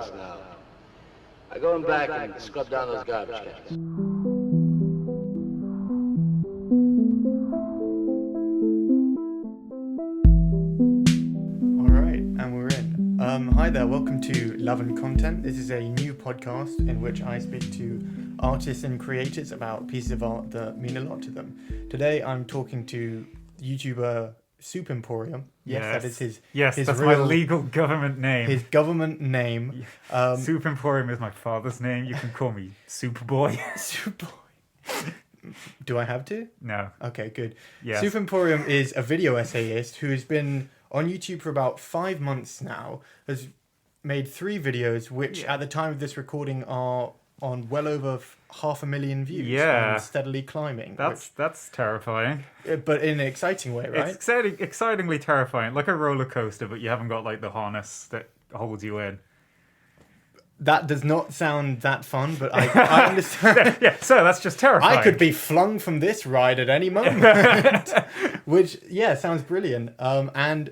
hours now. I go in back and scrub down those garbage cans. And we're in. Hi there, welcome to Love and Content. This is a new podcast in which I speak to artists and creators about pieces of art that mean a lot to them. Today I'm talking to YouTuber Emporium. Yes, that is his. Yes, his that's real, my legal government name. His government name. Emporium is my father's name. You can call me Superboy. Superboy. Do I have to? No. Okay, good. Yes. Emporium is a video essayist who has been on YouTube for about 5 months now, has made 3 videos, which at the time of this recording are on well over 500,000 views. Yeah. And steadily climbing. That's terrifying. But in an exciting way, right? It's excitingly terrifying. Like a roller coaster, but you haven't got like the harness that holds you in. That does not sound that fun, but I understand. Yeah, so that's just terrifying. I could be flung from this ride at any moment. Which, sounds brilliant. And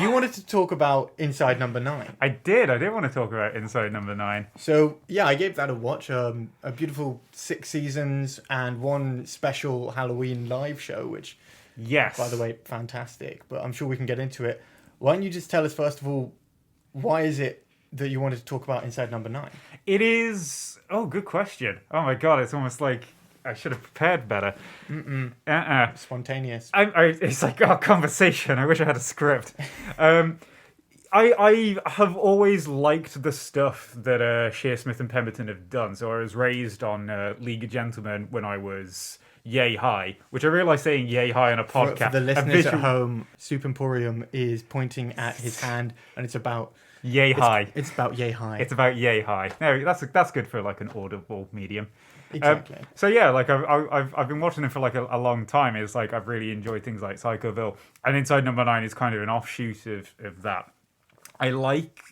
you wanted to talk about Inside Number 9. I did want to talk about Inside Number 9. So, I gave that a watch. A beautiful 6 seasons and 1 special Halloween live show, which, yes, by the way, fantastic. But I'm sure we can get into it. Why don't you just tell us, first of all, why is it that you wanted to talk about Inside Number 9? It is... Oh, good question. Oh my god, it's almost like I should have prepared better. Spontaneous. It's like our conversation. I wish I had a script. I have always liked the stuff that Shearsmith and Pemberton have done. So I was raised on League of Gentlemen when I was yay high, which I realise saying yay high on a podcast... For the listeners at home, Emporium is pointing at his hand, and it's about... Yay high. It's about yay high. It's about yay high. No, that's good for like an audible medium. Exactly. So yeah, like I've been watching it for like a long time. It's like I've really enjoyed things like Psychoville, and Inside Number 9 is kind of an offshoot of that. I like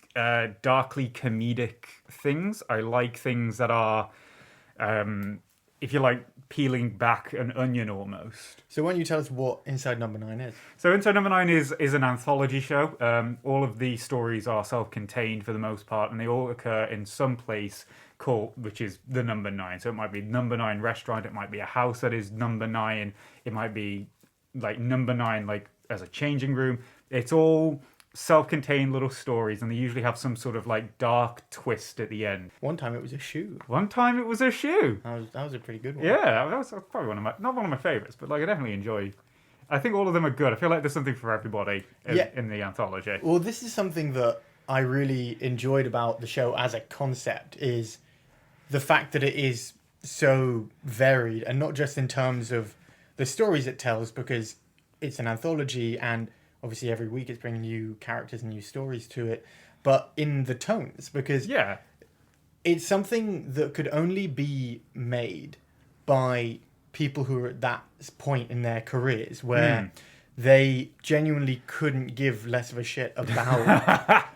darkly comedic things. I like things that are, if you like, peeling back an onion almost. So why don't you tell us what Inside Number 9 is? So Inside Number 9 is an anthology show. All of the stories are self-contained for the most part, and they all occur in some place which is the number 9. So it might be number 9 restaurant, it might be a house that is number 9, it might be like number 9 like as a changing room. It's all self-contained little stories, and they usually have some sort of like dark twist at the end. One time it was a shoe. That was a pretty good one. Yeah, that was probably not one of my favorites, but like I definitely enjoy. I think all of them are good. I feel like there's something for everybody in the anthology. Well, this is something that I really enjoyed about the show as a concept, is the fact that it is so varied, and not just in terms of the stories it tells, because it's an anthology and obviously every week it's bringing new characters and new stories to it, but in the tones, because it's something that could only be made by people who are at that point in their careers where they genuinely couldn't give less of a shit about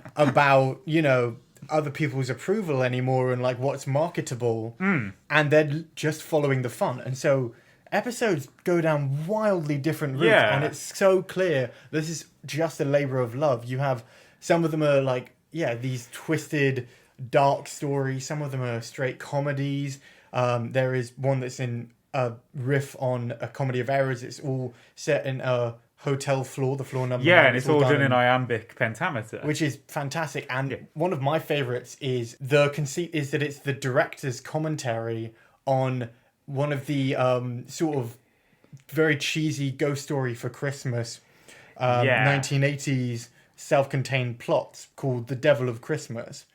other people's approval anymore and like what's marketable, and they're just following the fun. And so episodes go down wildly different routes, and it's so clear this is just a labor of love. You have some of them are like these twisted dark stories, some of them are straight comedies. There is one that's in a riff on a comedy of errors. It's all set in a hotel floor, the floor number 9, and it's all done in iambic pentameter, which is fantastic. And one of my favorites is the conceit is that it's the director's commentary on one of the sort of very cheesy ghost story for Christmas 1980s self-contained plots called The Devil of Christmas.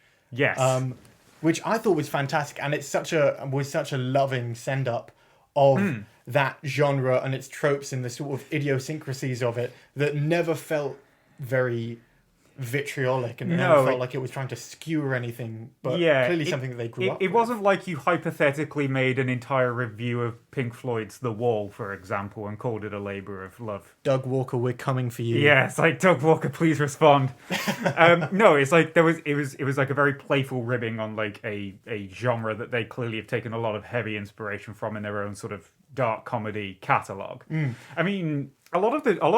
Which I thought was fantastic, and it's such a loving send-up of that genre and its tropes and the sort of idiosyncrasies of it that never felt very vitriolic and never felt like it was trying to skewer anything, but clearly something that they grew up with. It wasn't like you hypothetically made an entire review of Pink Floyd's The Wall, for example, and called it a labour of love. Doug Walker, we're coming for you. Yeah, it's like, Doug Walker, please respond. No, it's like it was like a very playful ribbing on like a genre that they clearly have taken a lot of heavy inspiration from in their own sort of dark comedy catalogue. I mean, a lot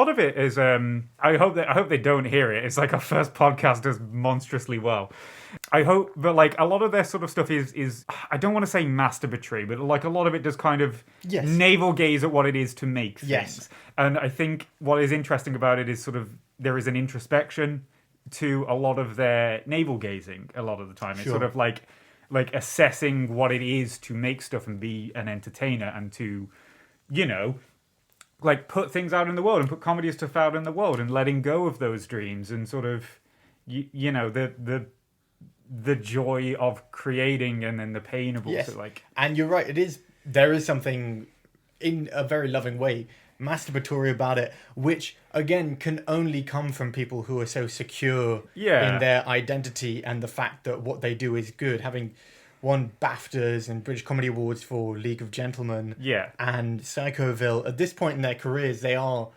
of it is. I hope they don't hear it. It's like our first podcast does monstrously well. I hope, but like a lot of their sort of stuff is I don't want to say masturbatory, but like a lot of it does kind of Yes. navel gaze at what it is to make things. Yes. And I think what is interesting about it is sort of there is an introspection to a lot of their navel gazing. A lot of the time, it's Sure. sort of like assessing what it is to make stuff and be an entertainer and to, you know, like put things out in the world and put comedy stuff out in the world and letting go of those dreams and sort of you know the joy of creating and then the pain of also Yes. like And you're right, there is something in a very loving way masturbatory about it, which again can only come from people who are so secure Yeah. in their identity and the fact that what they do is good, having won BAFTAs and British Comedy Awards for League of Gentlemen Yeah. and Psychoville. At this point in their careers, they are,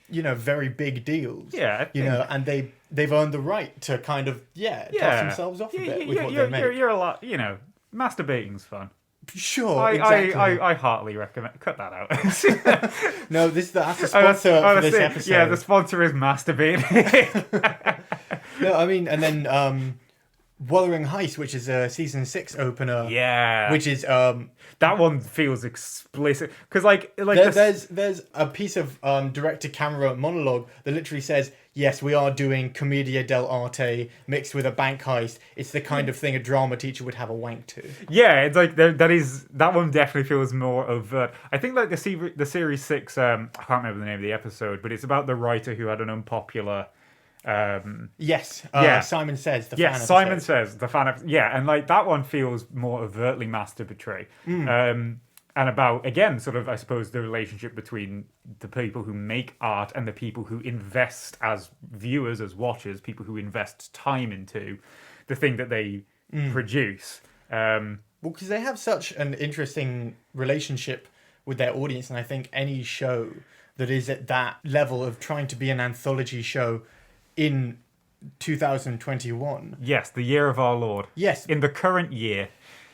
you know, very big deals. Yeah, I you know, think- and they've earned the right to kind of dust themselves off a bit with what they make. You're a lot, you know, masturbating's fun. Sure, exactly. I heartily recommend. Cut that out. No, that's the sponsor for this it. episode. Yeah, the sponsor is masturbating. No, I mean, and then Wuthering Heist, which is a season 6 opener. Yeah, Which is that one feels explicit because like there's a piece of direct to camera monologue that literally says, yes, we are doing commedia dell'arte mixed with a bank heist. It's the kind of thing a drama teacher would have a wank to. Yeah, it's like that one definitely feels more overt. I think like the series 6. I can't remember the name of the episode, but it's about the writer who had an unpopular. Yes, Yeah. Simon Says, the fan Yes, episode. Simon Says the fan. Yeah, and like that one feels more overtly masturbatory. And about again, sort of, I suppose, the relationship between the people who make art and the people who invest as viewers, as watchers, people who invest time into the thing that they produce. Well, because they have such an interesting relationship with their audience, and I think any show that is at that level of trying to be an anthology show in 2021. Yes, the year of our Lord. Yes, In the current year.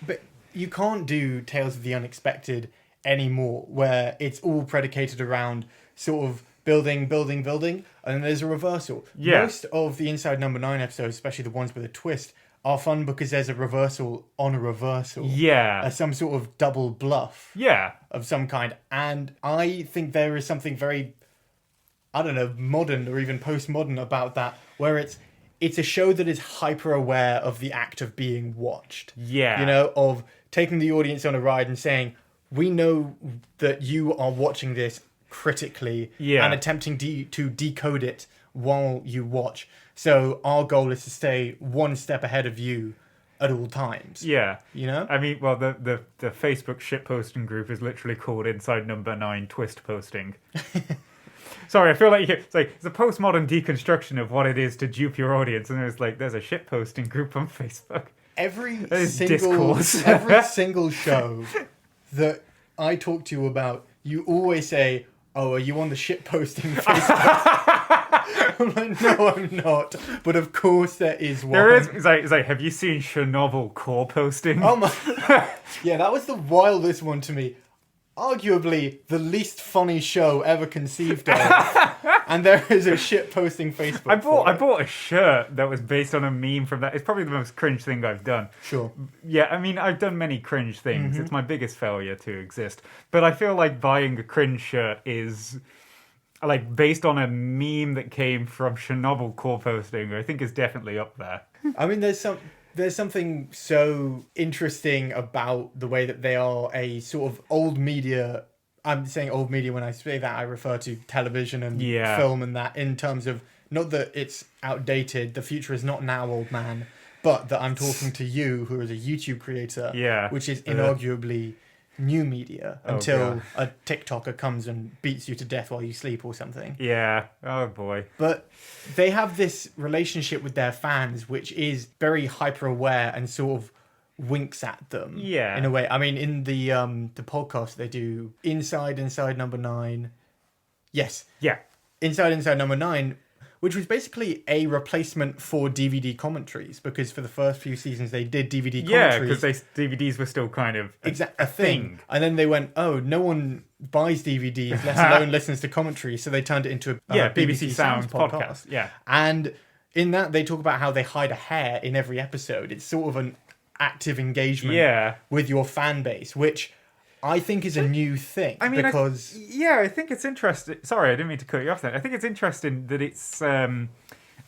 but you can't do Tales of the Unexpected anymore, where it's all predicated around sort of building, and then there's a reversal. Yeah. Most of the Inside Number 9 episodes, especially the ones with a twist, are fun because there's a reversal on a reversal. Yeah. Some sort of double bluff Yeah. of some kind. And I think there is something very, I don't know, modern or even postmodern about that, where it's a show that is hyper aware of the act of being watched. Yeah. You know, of taking the audience on a ride and saying, we know that you are watching this critically and attempting to decode it while you watch. So our goal is to stay one step ahead of you at all times. Yeah. You know? I mean, well, the Facebook shitposting group is literally called Inside Number 9 Twist Posting. Sorry, I feel like it's a postmodern deconstruction of what it is to dupe your audience, and there's a shitposting group on Facebook. Every is single discourse. every single show that I talk to you about, you always say, "Oh, are you on the shitposting Facebook?" I'm like, no, I'm not. But of course, there is one. There is. It's like, have you seen Chernobyl core posting? Oh my! Yeah, that was the wildest one to me. Arguably the least funny show ever conceived of, and there is a shit posting Facebook. I bought a shirt that was based on a meme from that. It's probably the most cringe thing I've done. Sure. Yeah, I mean, I've done many cringe things. It's my biggest failure to exist. But I feel like buying a cringe shirt is like based on a meme that came from Chernobyl core posting. I think is definitely up there. I mean, there's something so interesting about the way that they are a sort of old media. I'm saying old media when I say that, I refer to television and film and that, in terms of not that it's outdated, the future is not now, old man, but that I'm talking to you who is a YouTube creator, which is inarguably new media until a TikToker comes and beats you to death while you sleep or something. Yeah. Oh boy. But they have this relationship with their fans, which is very hyper aware and sort of winks at them. Yeah. In a way. I mean, in the podcast they do Inside Number 9. Yes. Yeah. Inside Number 9, which was basically a replacement for DVD commentaries, because for the first few seasons they did DVD commentaries. because DVDs were still kind of a thing. And then they went, oh, no one buys DVDs, let alone listens to commentary, so they turned it into a BBC Sounds podcast. Yeah. And in that, they talk about how they hide a hair in every episode. It's sort of an active engagement with your fan base, which I think is a new thing. I mean, because... I think it's interesting. Sorry, I didn't mean to cut you off there. I think it's interesting that it's...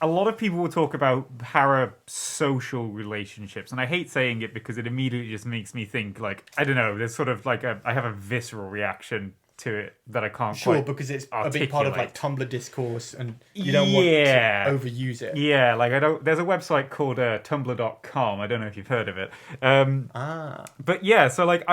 a lot of people will talk about parasocial relationships, and I hate saying it because it immediately just makes me think, like, I don't know, there's sort of like I have a visceral reaction to it that I can't quite because it's a big part of like Tumblr discourse, and you don't want to overuse it. Yeah, like there's a website called tumblr.com. I don't know if you've heard of it. But yeah, so like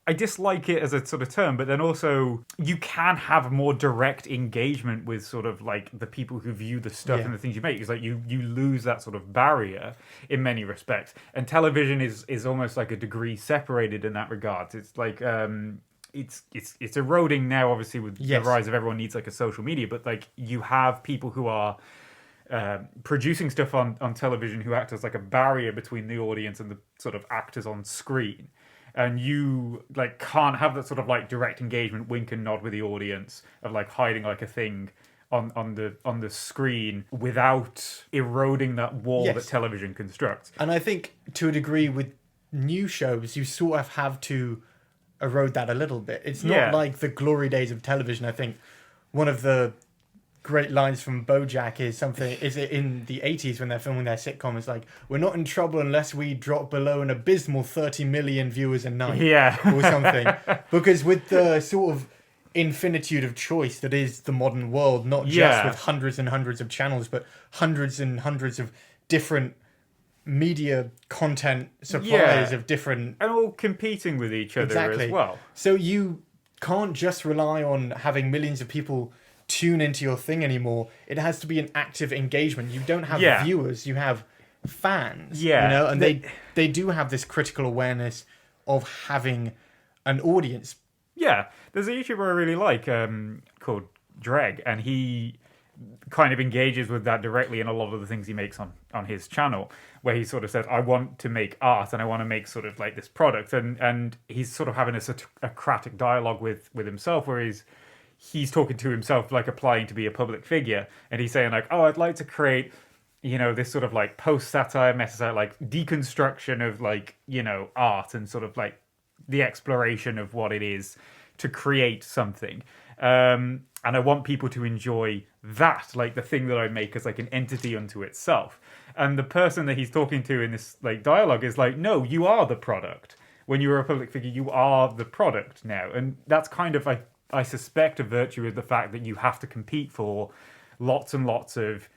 I dislike it as a sort of term, but then also you can have more direct engagement with sort of like the people who view the stuff and the things you make. It's like you lose that sort of barrier in many respects. And television is almost like a degree separated in that regard. It's like it's eroding now, obviously, with the rise of everyone needs like a social media, but like you have people who are producing stuff on television who act as like a barrier between the audience and the sort of actors on screen. And you like can't have that sort of like direct engagement, wink and nod with the audience of like hiding like a thing on the screen without eroding that wall that television constructs. And I think to a degree with new shows, you sort of have to erode that a little bit. It's not like the glory days of television. I think one of the great lines from BoJack is it in the 80s when they're filming their sitcom, is like, we're not in trouble unless we drop below an abysmal 30 million viewers a night or something. Because with the sort of infinitude of choice that is the modern world, not just with hundreds and hundreds of channels, but hundreds and hundreds of different media content suppliers of different... And all competing with each other as well. So you can't just rely on having millions of people tune into your thing anymore. It has to be an active engagement. You don't have viewers, you have fans. You know, and they do have this critical awareness of having an audience. Yeah, there's a YouTuber I really like called Dreg, and he kind of engages with that directly in a lot of the things he makes on his channel, where he sort of says, I want to make art and I want to make sort of like this product, and he's sort of having a Socratic dialogue with himself, where he's talking to himself, like applying to be a public figure, and he's saying like, oh, I'd like to create, you know, this sort of like post-satire, meta-satire, like deconstruction of like, you know, art and sort of like the exploration of what it is to create something. And I want people to enjoy that, like the thing that I make as like an entity unto itself. And the person that he's talking to in this like dialogue is like, no, you are the product. When you're a public figure, you are the product now. And that's kind of like, I suspect a virtue of the fact that you have to compete for lots and lots of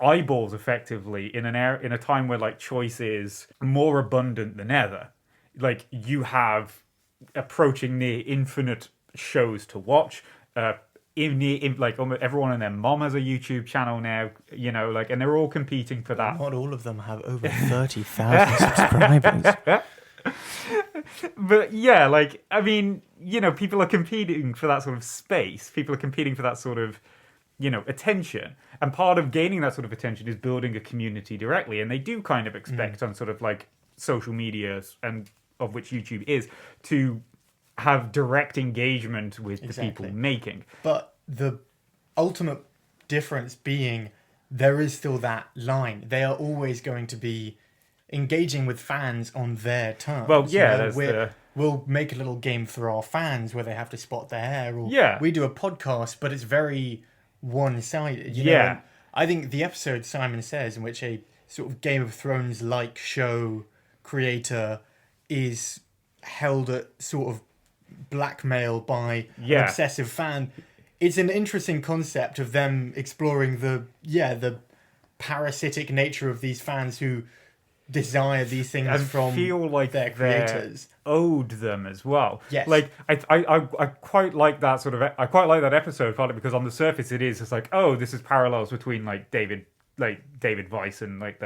eyeballs effectively in a time where like choice is more abundant than ever. Like you have approaching near infinite shows to watch. Like almost everyone and their mom has a YouTube channel now, you know, like, and they're all competing for that. Not all of them have over 30,000 subscribers. But yeah, like, I mean, you know, people are competing for that sort of space. People are competing for that sort of, you know, attention. And part of gaining that sort of attention is building a community directly. And they do kind of expect on sort of like social media, and of which YouTube is, to have direct engagement with the people making. But the ultimate difference being there is still that line. They are always going to be engaging with fans on their terms. Well, yeah, we'll make a little game for our fans where they have to spot their hair, or we do a podcast, but it's very one-sided. You know? And I think the episode Simon Says, in which a sort of Game of Thrones-like show creator is held at sort of blackmail by an obsessive fan, it's an interesting concept of them exploring the parasitic nature of these fans who desire these things and from feel like their creators owed them as well. Yes. Like I quite like that sort of that episode, partly because on the surface it's like, oh, this is parallels between like David Weiss and like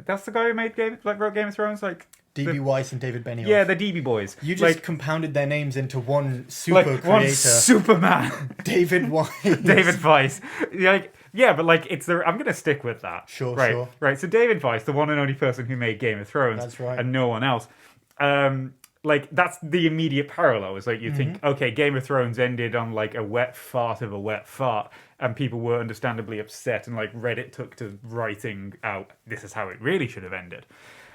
that's the guy who wrote Game of Thrones, like D.B. Weiss and David Benioff. Yeah, the DB boys. You just compounded their names into one super creator. One Superman. David Weiss. David Weiss. Like Yeah, but like I'm gonna stick with that. Sure, right, sure. right. So David Weiss, the one and only person who made Game of Thrones, That's right. and no one else. Like that's the immediate parallel. Is like you think, okay, Game of Thrones ended on like a wet fart of a wet fart, and people were understandably upset, and like Reddit took to writing out this is how it really should have ended.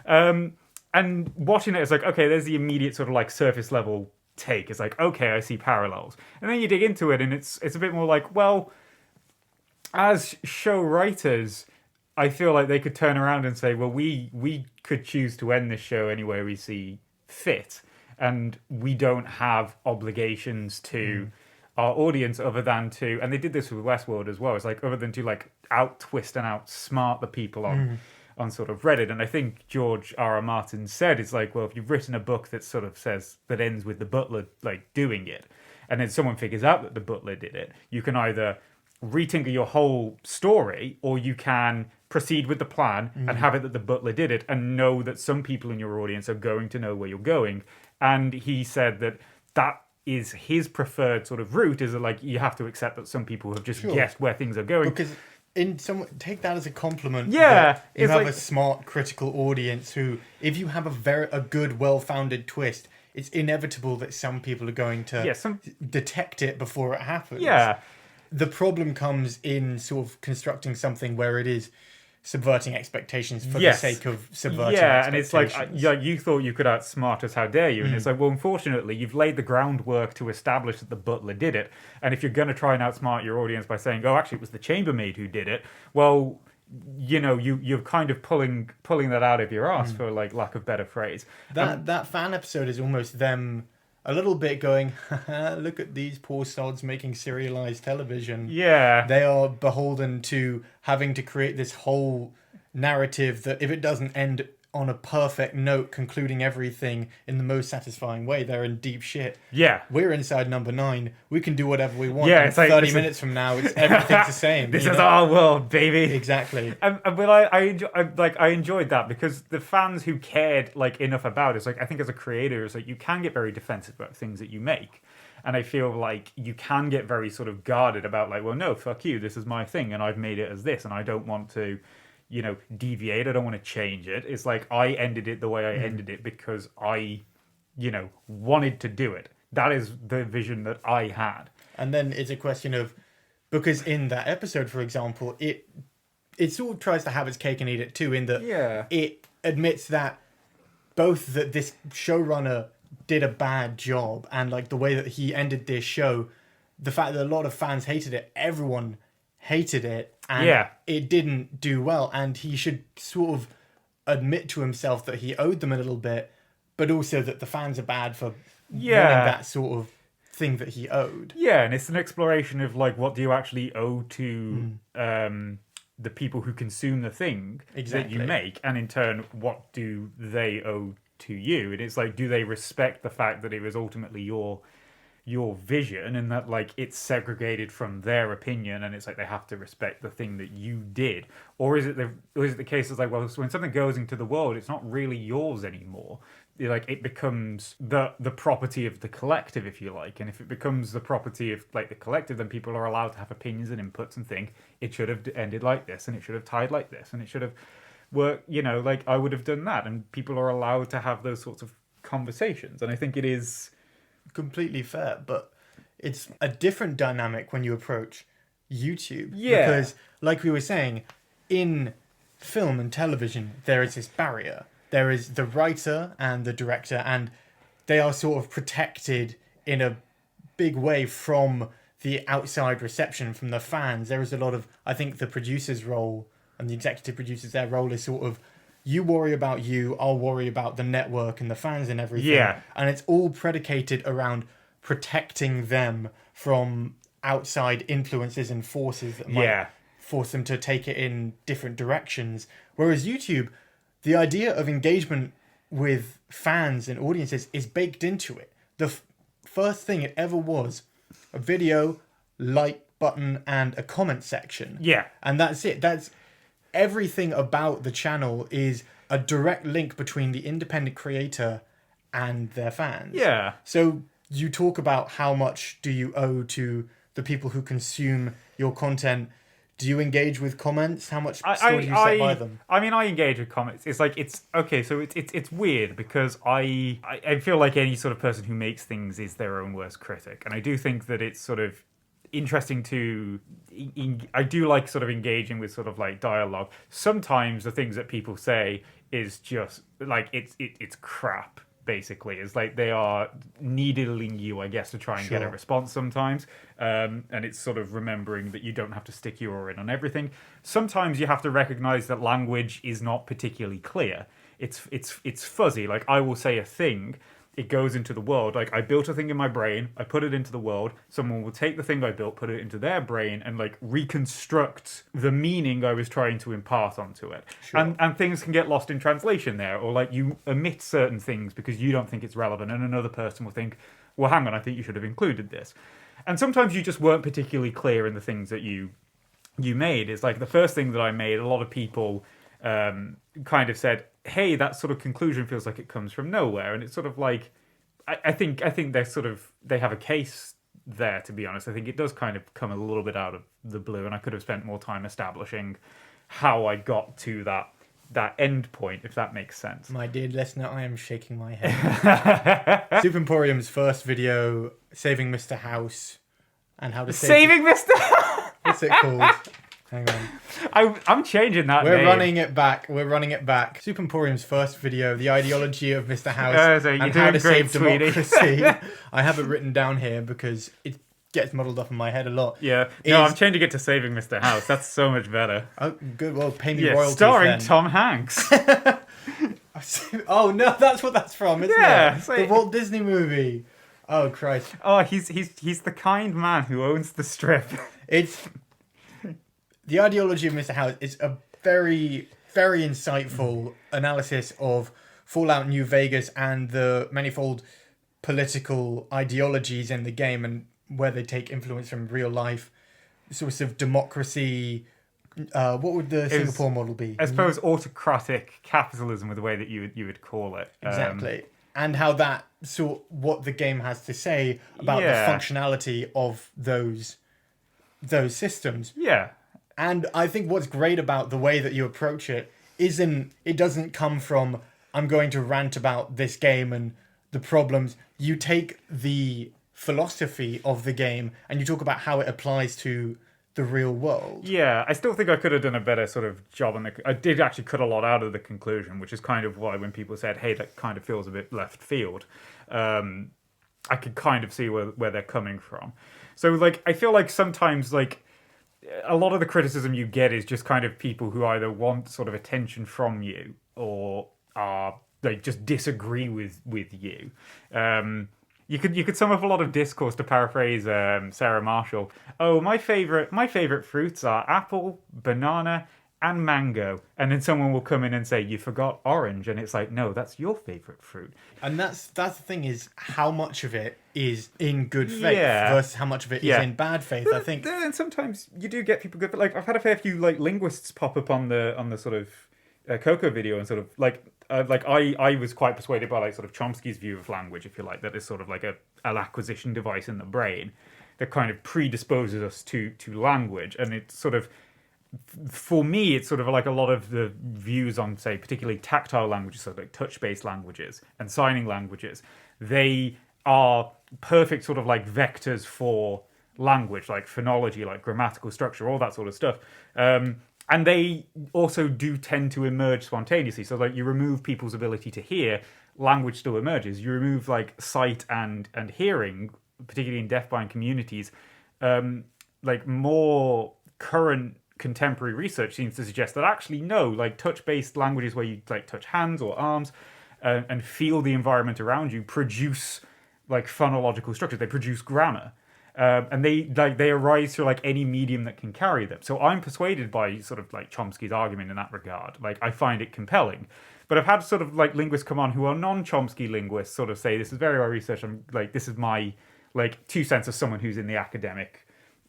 And watching it, it's like, okay, there's the immediate sort of like surface level take. It's like, okay, I see parallels, and then you dig into it, and it's a bit more like, well, as show writers, I feel like they could turn around and say, well, we could choose to end this show any way we see fit, and we don't have obligations to our audience other than to, and they did this with Westworld as well, it's like other than to like out twist and outsmart the people on sort of Reddit. And I think George R. R. Martin said, it's like, well, if you've written a book that sort of says that ends with the butler like doing it, and then someone figures out that the butler did it, you can either retinker your whole story, or you can proceed with the plan and have it that the butler did it, and know that some people in your audience are going to know where you're going. And he said that is his preferred sort of route, is that like you have to accept that some people have just guessed where things are going. Because take that as a compliment. Yeah, that you it's have like a smart, critical audience who, if you have a good, well-founded twist, it's inevitable that some people are going to detect it before it happens. Yeah. The problem comes in sort of constructing something where it is subverting expectations for the sake of subverting expectations. And it's like, you thought you could outsmart us, how dare you? And it's like, well, unfortunately, you've laid the groundwork to establish that the butler did it. And if you're going to try and outsmart your audience by saying, oh, actually, it was the chambermaid who did it, well, you know, you're kind of pulling that out of your ass, for like lack of better phrase. That fan episode is almost them a little bit going, look at these poor sods making serialized television. Yeah. They are beholden to having to create this whole narrative that if it doesn't end on a perfect note, concluding everything in the most satisfying way, they're in deep shit. Yeah. We're inside number 9. We can do whatever we want. Yeah, and it's like, 30 minutes from now, it's everything's the same. This is our world, baby. Exactly. But I enjoyed that, because the fans who cared like enough about it, it's like, I think as a creator, it's like you can get very defensive about things that you make. And I feel like you can get very sort of guarded about like, well, no, fuck you. This is my thing, and I've made it as this, and I don't want to, you know, deviate. I don't want to change it. It's like I ended it the way I ended it because I, you know, wanted to do it. That is the vision that I had. And then it's a question of, because in that episode, for example, it sort of tries to have its cake and eat it too, in that it admits that both that this showrunner did a bad job, and like the way that he ended this show, the fact that a lot of fans hated it, everyone hated it, and it didn't do well, and he should sort of admit to himself that he owed them a little bit, but also that the fans are bad for wanting that sort of thing that he owed. Yeah, and it's an exploration of like, what do you actually owe to the people who consume the thing that you make, and in turn, what do they owe to you? And it's like, do they respect the fact that it was ultimately your vision, and that like it's segregated from their opinion, and it's like they have to respect the thing that you did? Or is it the case is like, well, when something goes into the world, it's not really yours anymore. Like it becomes the property of the collective, if you like. And if it becomes the property of like the collective, then people are allowed to have opinions and inputs and think it should have ended like this, and it should have tied like this, and it should have worked, you know, like I would have done that. And people are allowed to have those sorts of conversations, and I think it is completely fair. But it's a different dynamic when you approach YouTube. Yeah. Because like we were saying, in film and television, there is this barrier. There is the writer and the director, and they are sort of protected in a big way from the outside reception from the fans. There is a lot of, I think the producer's role and the executive producers, their role is sort of, you worry about you, I'll worry about the network and the fans and everything. Yeah. And it's all predicated around protecting them from outside influences and forces that might force them to take it in different directions. Whereas YouTube, the idea of engagement with fans and audiences is baked into it. The first thing it ever was a video, like button, and a comment section. Yeah. And that's it. That's everything about the channel is a direct link between the independent creator and their fans. Yeah. So you talk about how much do you owe to the people who consume your content. Do you engage with comments? How much I, store do you set by them? I mean, I engage with comments. It's like it's okay. So it's weird because I feel like any sort of person who makes things is their own worst critic, and I do think that it's sort of interesting to. I do like sort of engaging with sort of like dialogue. Sometimes the things that people say is just like it's crap. Basically, it's like they are needling you, I guess, to try and get a response sometimes. And it's sort of remembering that you don't have to stick your oar in on everything. Sometimes you have to recognize that language is not particularly clear. It's fuzzy. Like I will say a thing, it goes into the world. Like I built a thing in my brain, I put it into the world. Someone will take the thing I built, put it into their brain, and like reconstruct the meaning I was trying to impart onto it. And things can get lost in translation there, or like you omit certain things because you don't think it's relevant, and another person will think, well, hang on, I think you should have included this. And sometimes you just weren't particularly clear in the things that you made. It's like the first thing that I made, a lot of people kind of said, hey, that sort of conclusion feels like it comes from nowhere. And it's sort of like, I think they're sort of, they have a case there, to be honest. I think it does kind of come a little bit out of the blue, and I could have spent more time establishing how I got to that end point, if that makes sense. My dear listener, I am shaking my head. Super Emporium's first video, Saving Mr. House, and how to Saving Mr. What's it called? Hang on. I'm changing that We're name. running it back. Super Emporium's first video, the ideology of Mr. House So you're and doing how to great, save sweetie. democracy. I have it written down here because it gets muddled up in my head a lot. Yeah. No, I'm changing it to Saving Mr. House. That's so much better. Oh, good. Well, pay me Yeah, royalties starring then. Tom Hanks. Oh no, that's what that's from, isn't Yeah, it? so- The Walt Disney movie. Oh Christ! Oh, he's the kind man who owns the strip. It's the ideology of Mr. House is a very, very insightful analysis of Fallout New Vegas and the manifold political ideologies in the game and where they take influence from real life, sorts of democracy. What would the Singapore model be? I suppose autocratic capitalism, with the way that you would call it. Exactly. And how that what the game has to say about Yeah. the functionality of those systems. Yeah. And I think what's great about the way that you approach it it doesn't come from, I'm going to rant about this game and the problems. You take the philosophy of the game and you talk about how it applies to the real world. Yeah, I still think I could have done a better sort of job on I did actually cut a lot out of the conclusion, which is kind of why when people said, hey, that kind of feels a bit left field, I could kind of see where they're coming from. So, like, I feel like sometimes, like, a lot of the criticism you get is just kind of people who either want sort of attention from you or are, like, just disagree with you. You could sum up a lot of discourse, to paraphrase Sarah Marshall. Oh, my favorite fruits are apple, banana, and mango. And then someone will come in and say, you forgot orange, and it's like, no, that's your favorite fruit. And that's the thing, is how much of it is in good faith versus how much of it is in bad faith. I think. And sometimes you do get people good, but like I've had a fair few like linguists pop up on the sort of Coco video and sort of like I was quite persuaded by like sort of Chomsky's view of language, if you like, that is sort of like an acquisition device in the brain that kind of predisposes us to language, and it's sort of, for me, it's sort of like a lot of the views on, say, particularly tactile languages, so like touch-based languages and signing languages. They are perfect sort of like vectors for language, like phonology, like grammatical structure, all that sort of stuff. And they also do tend to emerge spontaneously. So like you remove people's ability to hear, language still emerges. You remove like sight and hearing, particularly in deafblind communities. Like more current contemporary research seems to suggest that actually no, like touch-based languages where you like touch hands or arms and feel the environment around you produce like phonological structures. They produce grammar. And they arise through like any medium that can carry them. So I'm persuaded by sort of like Chomsky's argument in that regard. Like I find it compelling. But I've had sort of like linguists come on who are non-Chomsky linguists sort of say, this is very well researched. I'm like, this is my like 2 cents as someone who's in the academic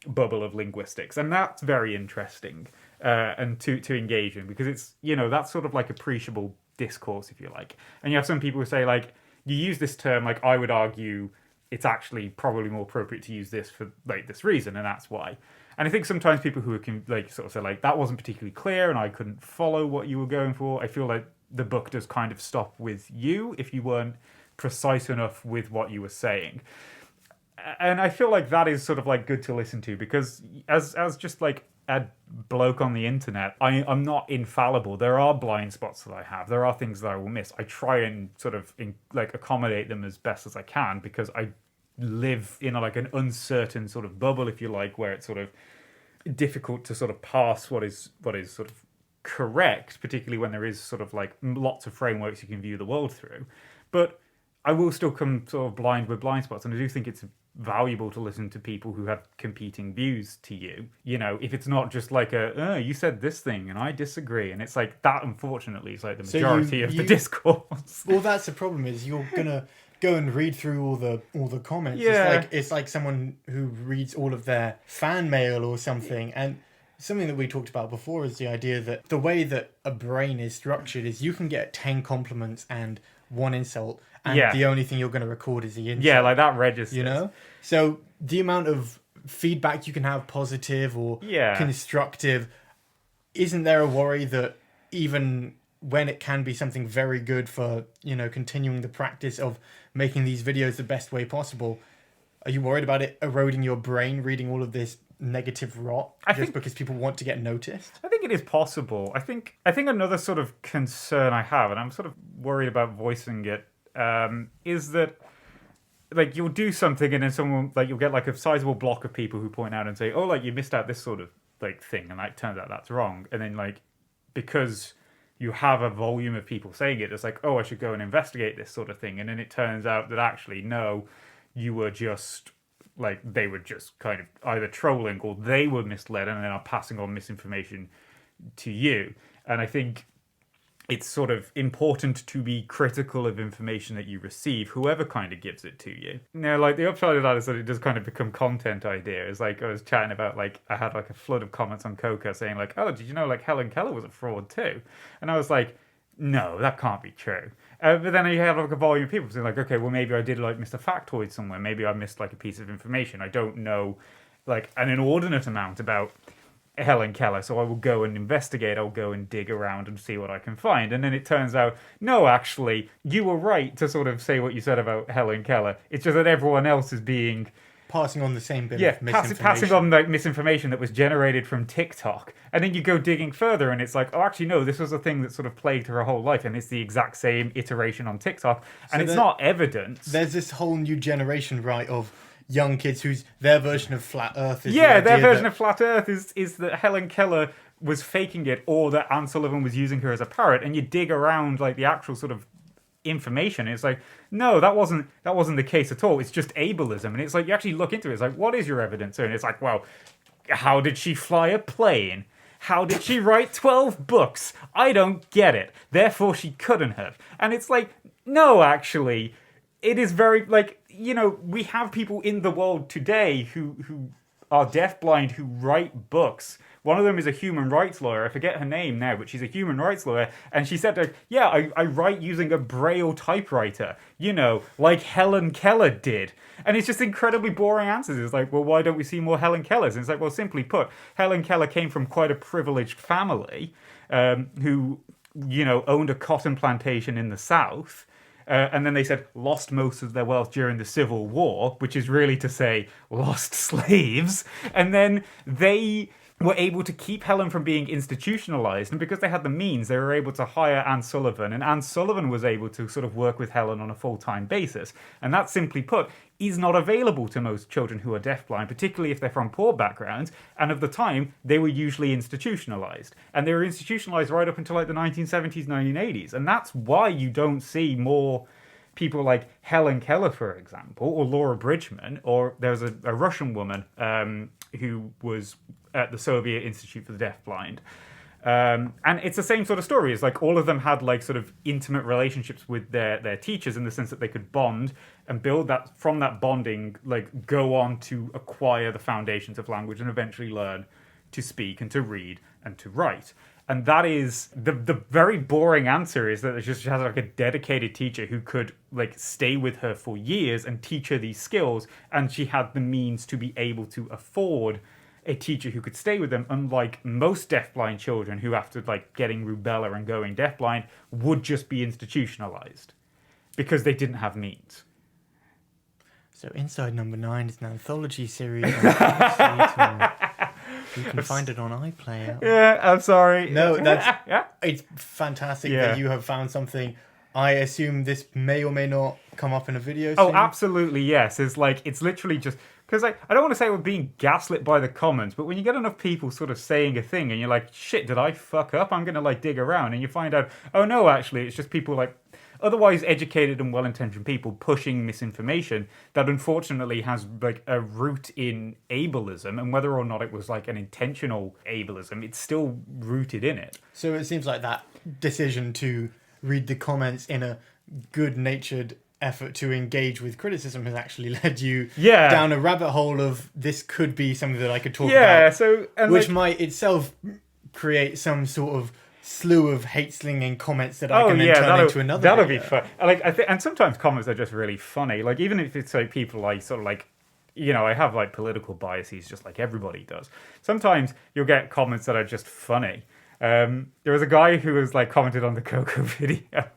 bubble of linguistics. And that's very interesting and to engage in, because it's, you know, that's sort of like appreciable discourse, if you like. And you have some people who say like, you use this term, like I would argue it's actually probably more appropriate to use this for like this reason, and that's why. And I think sometimes people who can like sort of say like that wasn't particularly clear and I couldn't follow what you were going for. I feel like the book does kind of stop with you if you weren't precise enough with what you were saying. And I feel like that is sort of like good to listen to, because as just like a bloke on the internet, I'm not infallible. There are blind spots that I have. There are things that I will miss. I try and sort of like accommodate them as best as I can, because I live in like an uncertain sort of bubble, if you like, where it's sort of difficult to sort of pass what is sort of correct, particularly when there is sort of like lots of frameworks you can view the world through. But I will still come sort of blind with blind spots, and I do think it's valuable to listen to people who have competing views to you. You know, if it's not just like you said this thing and I disagree, and it's like that, unfortunately, is like the majority of the discourse. Well, that's the problem, is you're gonna go and read through all the comments. Yeah. It's like someone who reads all of their fan mail or something. And something that we talked about before is the idea that the way that a brain is structured is you can get 10 compliments and 1 insult, and the only thing you're going to record is the insult. Yeah, like that registers. You know? So the amount of feedback you can have, positive or constructive, isn't there a worry that even when it can be something very good for, you know, continuing the practice of making these videos the best way possible, are you worried about it eroding your brain, reading all of this negative rot because people want to get noticed? I think it is possible. I think another sort of concern I have, and I'm sort of worried about voicing it, is that like you'll do something and then someone like you'll get like a sizable block of people who point out and say, oh, like you missed out this sort of like thing, and like turns out that's wrong. And then like because you have a volume of people saying it, it's like, oh, I should go and investigate this sort of thing. And then it turns out that actually no, you were just like they were just kind of either trolling or they were misled and then are passing on misinformation to you. And I think it's sort of important to be critical of information that you receive, whoever kind of gives it to you. Now, like the upside of that is that it does kind of become content idea. It's like I was chatting about, like I had like a flood of comments on Coca saying like, oh, did you know like Helen Keller was a fraud too? And I was like, no, that can't be true. But then you have like a volume of people saying like, okay, well maybe I did like miss a factoid somewhere. Maybe I missed like a piece of information. I don't know like an inordinate amount about Helen Keller, so I will go and investigate, I'll go and dig around and see what I can find. And then it turns out, no, actually, you were right to sort of say what you said about Helen Keller. It's just that everyone else is being... passing on the same bit of misinformation. Passing on like misinformation that was generated from TikTok. And then you go digging further and it's like, oh, actually, no, this was a thing that sort of plagued her whole life, and it's the exact same iteration on TikTok. And it's not evidence. There's this whole new generation, right, of young kids whose their version of flat Earth is their version of flat Earth is that Helen Keller was faking it, or that Anne Sullivan was using her as a parrot. And you dig around like the actual sort of information, and it's like, no, that wasn't the case at all. It's just ableism. And it's like you actually look into it. It's like, what is your evidence? And it's like, well, how did she fly a plane? How did she write 12 books? I don't get it. Therefore, she couldn't have. And it's like, no, actually, it is very like, you know, we have people in the world today who are deafblind who write books. One of them is a human rights lawyer. I forget her name now, but she's a human rights lawyer. And she said, like, yeah, I write using a Braille typewriter, you know, like Helen Keller did. And it's just incredibly boring answers. It's like, well, why don't we see more Helen Kellers? And it's like, well, simply put, Helen Keller came from quite a privileged family who, you know, owned a cotton plantation in the South. And then they said lost most of their wealth during the Civil War, which is really to say lost slaves. And then they were able to keep Helen from being institutionalized. And because they had the means, they were able to hire Anne Sullivan. And Anne Sullivan was able to sort of work with Helen on a full-time basis. And that, simply put, is not available to most children who are deafblind, particularly if they're from poor backgrounds. And of the time, they were usually institutionalized. And they were institutionalized right up until like the 1970s, 1980s. And that's why you don't see more people like Helen Keller, for example, or Laura Bridgman, or there was a Russian woman who was at the Soviet Institute for the Deafblind. And it's the same sort of story. It's like all of them had like sort of intimate relationships with their teachers, in the sense that they could bond and build that, from that bonding, like go on to acquire the foundations of language and eventually learn to speak and to read and to write. And that is the very boring answer, is that she has like a dedicated teacher who could like stay with her for years and teach her these skills, and she had the means to be able to afford a teacher who could stay with them, unlike most deafblind children who, after like getting rubella and going deafblind, would just be institutionalized because they didn't have means. So Inside Number 9 is an anthology series. On you can find it on iPlayer. Yeah, I'm sorry. No, it's fantastic that you have found something. I assume this may or may not come up in a video soon. Oh, absolutely, yes. It's literally just... Because I don't want to say we're being gaslit by the comments, but when you get enough people sort of saying a thing and you're like, shit, did I fuck up? I'm going to like dig around. And you find out, oh no, actually, it's just people like otherwise educated and well-intentioned people pushing misinformation that unfortunately has like a root in ableism. And whether or not it was like an intentional ableism, it's still rooted in it. So it seems like that decision to read the comments in a good-natured effort to engage with criticism has actually led you down a rabbit hole of this could be something that I could talk about, which might itself create some sort of slew of hate-slinging comments that I can then turn into another that'll video. be fun. Like, and sometimes comments are just really funny. Like, even if it's like people like sort of like, you know, I have like political biases just like everybody does. Sometimes you'll get comments that are just funny. There was a guy who was like commented on the Coco video,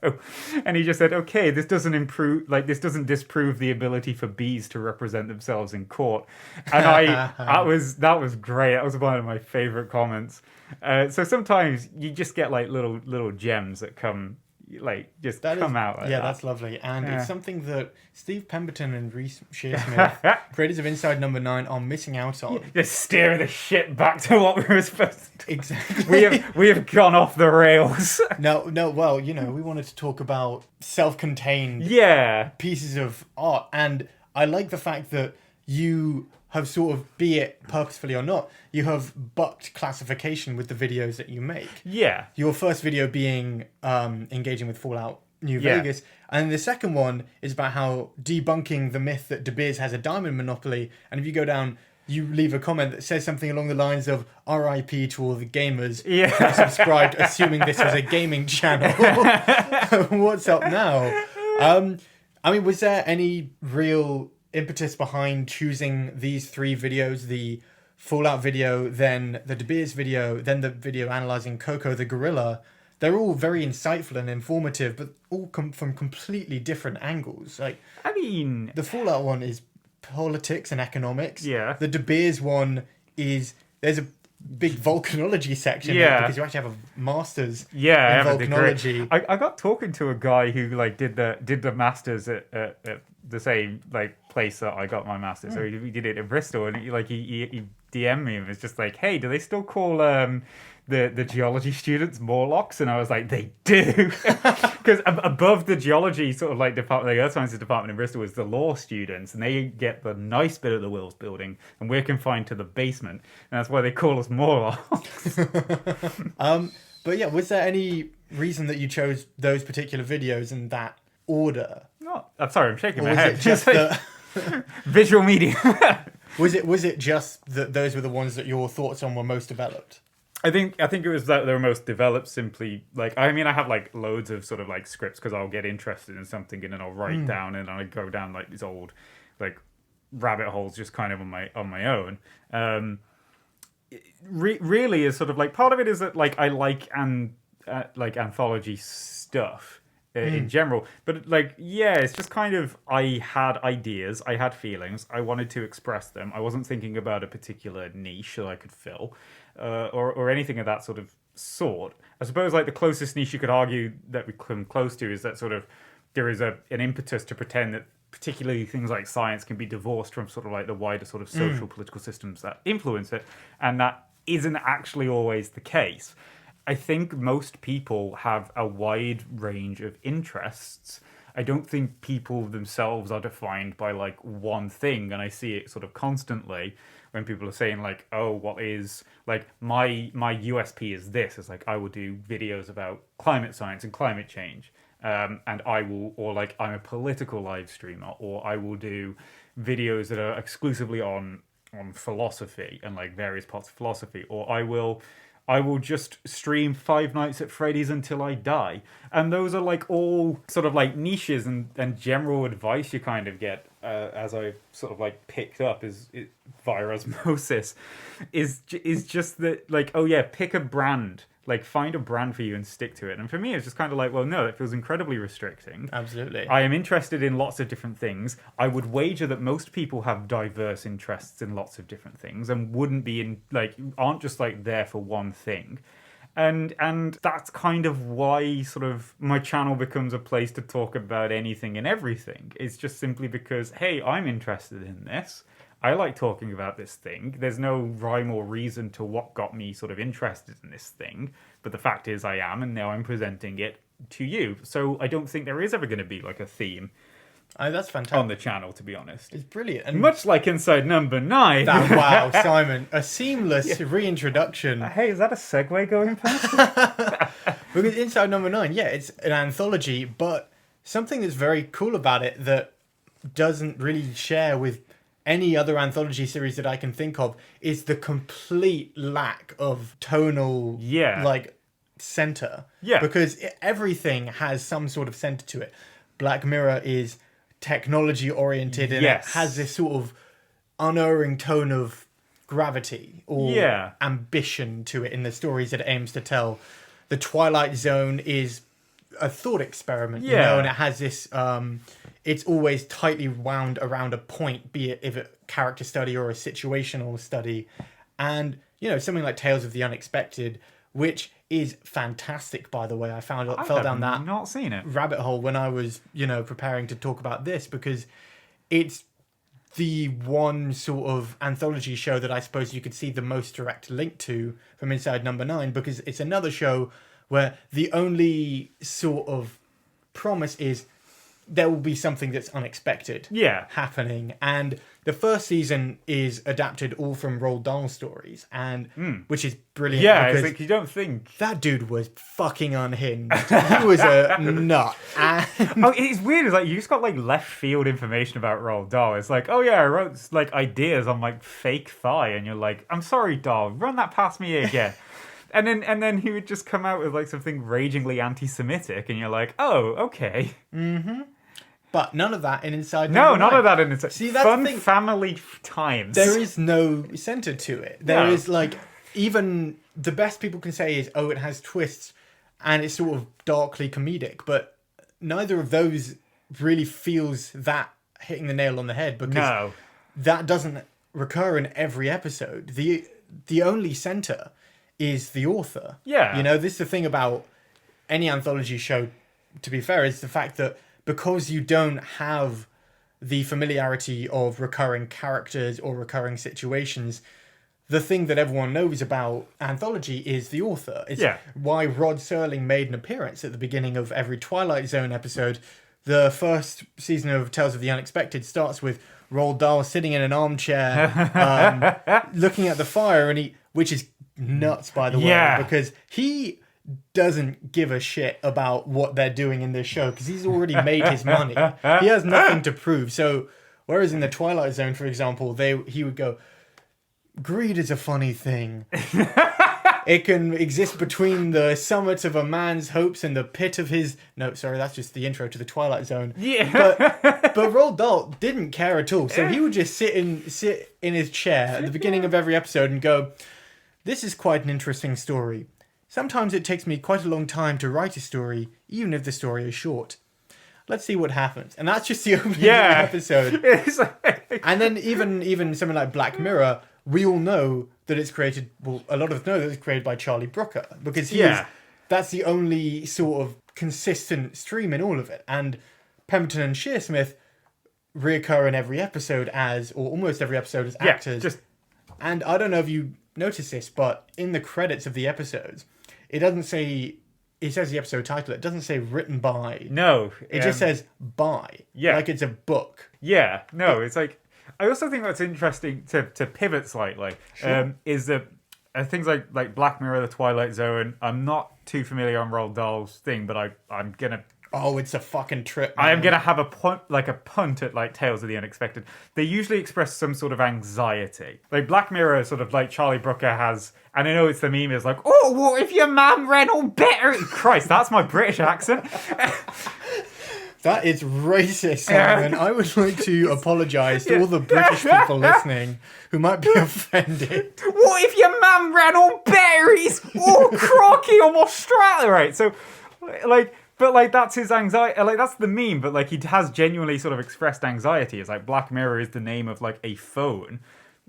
and he just said, "Okay, this doesn't disprove the ability for bees to represent themselves in court." And that was great. That was one of my favorite comments. So sometimes you just get like little gems that come out. Like that. That's lovely, and it's something that Steve Pemberton and Reece Shearsmith, creators of Inside Number 9, are missing out on. Just steering the shit back to what we were supposed to do. Exactly. We have gone off the rails. No. Well, you know, we wanted to talk about self-contained pieces of art, and I like the fact that you have sort of, be it purposefully or not, you have bucked classification with the videos that you make. Yeah. Your first video being engaging with Fallout New Vegas, and the second one is about how debunking the myth that De Beers has a diamond monopoly, and if you go down, you leave a comment that says something along the lines of RIP to all the gamers who subscribed assuming this was a gaming channel. What's up now? I mean, was there any real impetus behind choosing these three videos, the Fallout video, then the De Beers video, then the video analysing Coco the gorilla? They're all very insightful and informative, but all come from completely different angles. Like, I mean, the Fallout one is politics and economics. Yeah. The De Beers one is, there's a big volcanology section because you actually have a master's in volcanology. I got talking to a guy who like did the masters at the same like place that I got my master's. So he did it in Bristol, and he DM'd me and was just like, "Hey, do they still call the geology students Morlocks?" And I was like, "They do," because above the geology sort of like department, the Earth Sciences department in Bristol is the law students, and they get the nice bit of the Wills building, and we're confined to the basement, and that's why they call us Morlocks. But yeah, was there any reason that you chose those particular videos in that order? No, I'm sorry, I'm shaking my was head. it just that Visual media. was it just that those were the ones that your thoughts on were most developed? I think it was that they were most developed simply, like, I mean, I have like loads of sort of like scripts because I'll get interested in something and then I'll write down, and I go down like these old like rabbit holes just kind of on my own. Really is sort of like, part of it is that like I like anthology stuff in general, but like, it's just kind of, I had ideas, I had feelings, I wanted to express them. I wasn't thinking about a particular niche that I could fill, or anything of that sort. I suppose like the closest niche you could argue that we come close to is that sort of there is an impetus to pretend that particularly things like science can be divorced from sort of like the wider sort of social political systems that influence it, and that isn't actually always the case. I think most people have a wide range of interests. I don't think people themselves are defined by like one thing, and I see it sort of constantly when people are saying like, oh, what is like my USP is this. It's like, I will do videos about climate science and climate change, and I will, or like I'm a political live streamer, or I will do videos that are exclusively on philosophy and like various parts of philosophy, or I will I will just stream Five Nights at Freddy's until I die. And those are like all sort of like niches and general advice you kind of get, as I sort of like picked up via osmosis, is just that, like, oh yeah, pick a brand. Like, find a brand for you and stick to it. And for me, it's just kind of like, well, no, it feels incredibly restricting. Absolutely. I am interested in lots of different things. I would wager that most people have diverse interests in lots of different things and wouldn't be aren't just like there for one thing. And that's kind of why sort of my channel becomes a place to talk about anything and everything. It's just simply because, hey, I'm interested in this. I like talking about this thing. There's no rhyme or reason to what got me sort of interested in this thing. But the fact is I am, and now I'm presenting it to you. So I don't think there is ever going to be like a theme That's fantastic. on the channel, to be honest. It's brilliant. And much like Inside Number 9. wow, Simon, a seamless reintroduction. Hey, is that a segue going past? Because Inside Number 9, yeah, it's an anthology, but something that's very cool about it that doesn't really share with any other anthology series that I can think of is the complete lack of tonal, center. Yeah. Because everything has some sort of center to it. Black Mirror is technology oriented and it has this sort of unerring tone of gravity or ambition to it in the stories that it aims to tell. The Twilight Zone is a thought experiment, you know, and it has this it's always tightly wound around a point, be it if a character study or a situational study. And, you know, something like Tales of the Unexpected, which is fantastic, by the way. I fell down that not seen it. rabbit hole when I was, you know, preparing to talk about this, because it's the one sort of anthology show that I suppose you could see the most direct link to from Inside Number 9, because it's another show where the only sort of promise is there will be something that's unexpected happening. And the first season is adapted all from Roald Dahl stories, and which is brilliant. Yeah, because it's like you don't think that dude was fucking unhinged. He was a nut. And it's weird. It's like you just got like left field information about Roald Dahl. It's like, oh yeah, I wrote like ideas on like fake thigh, and you're like, I'm sorry, Dahl, run that past me again. And then he would just come out with like something ragingly anti-Semitic, and you're like, oh, okay. Mm-hmm. But none of that in Inside No, Number 9. none of that in Inside. See, that's Fun the thing. family times. There is no center to it. There is like, even the best people can say is, oh, it has twists and it's sort of darkly comedic, but neither of those really feels that hitting the nail on the head, because that doesn't recur in every episode. The only center is the author. Yeah. You know, this is the thing about any anthology show, to be fair, is the fact that because you don't have the familiarity of recurring characters or recurring situations, the thing that everyone knows about anthology is the author. It's why Rod Serling made an appearance at the beginning of every Twilight Zone episode. The first season of Tales of the Unexpected starts with Roald Dahl sitting in an armchair, looking at the fire, which is nuts, by the way, because he doesn't give a shit about what they're doing in this show, because he's already made his money. He has nothing to prove. So whereas in the Twilight Zone, for example, he would go, greed is a funny thing. It can exist between the summit of a man's hopes and the pit of his... No, sorry, that's just the intro to the Twilight Zone. Yeah. But Roald Dahl didn't care at all. So he would just sit in his chair at the beginning of every episode and go, this is quite an interesting story. Sometimes it takes me quite a long time to write a story, even if the story is short. Let's see what happens. And that's just the opening of the episode. And then even something like Black Mirror, we all know that it's created... Well, a lot of us know that it's created by Charlie Brooker, because that's the only sort of consistent stream in all of it. And Pemberton and Shearsmith reoccur in every episode or almost every episode as actors. And I don't know if you noticed this, but in the credits of the episodes, it doesn't say... It says the episode title. It doesn't say written by. No. It just says by. Yeah. Like it's a book. Yeah. No, it's like... I also think that's interesting to pivot slightly. Sure. Is that things like Black Mirror, The Twilight Zone, I'm not too familiar on Roald Dahl's thing, but I'm going to Oh, it's a fucking trip, man. I am going to have a punt at like Tales of the Unexpected. They usually express some sort of anxiety. Like Black Mirror, sort of like Charlie Brooker has, and I know it's the meme is like, oh, what if your man ran on better? Christ, that's my British accent. That is racist, Simon. I would like to apologise to all the British people listening who might be offended. What if your man ran on berries? Oh, crocky, I'm Australia, right? So, like, but like that's his anxiety. Like that's the meme. But like he has genuinely sort of expressed anxiety. It's like Black Mirror is the name of like a phone.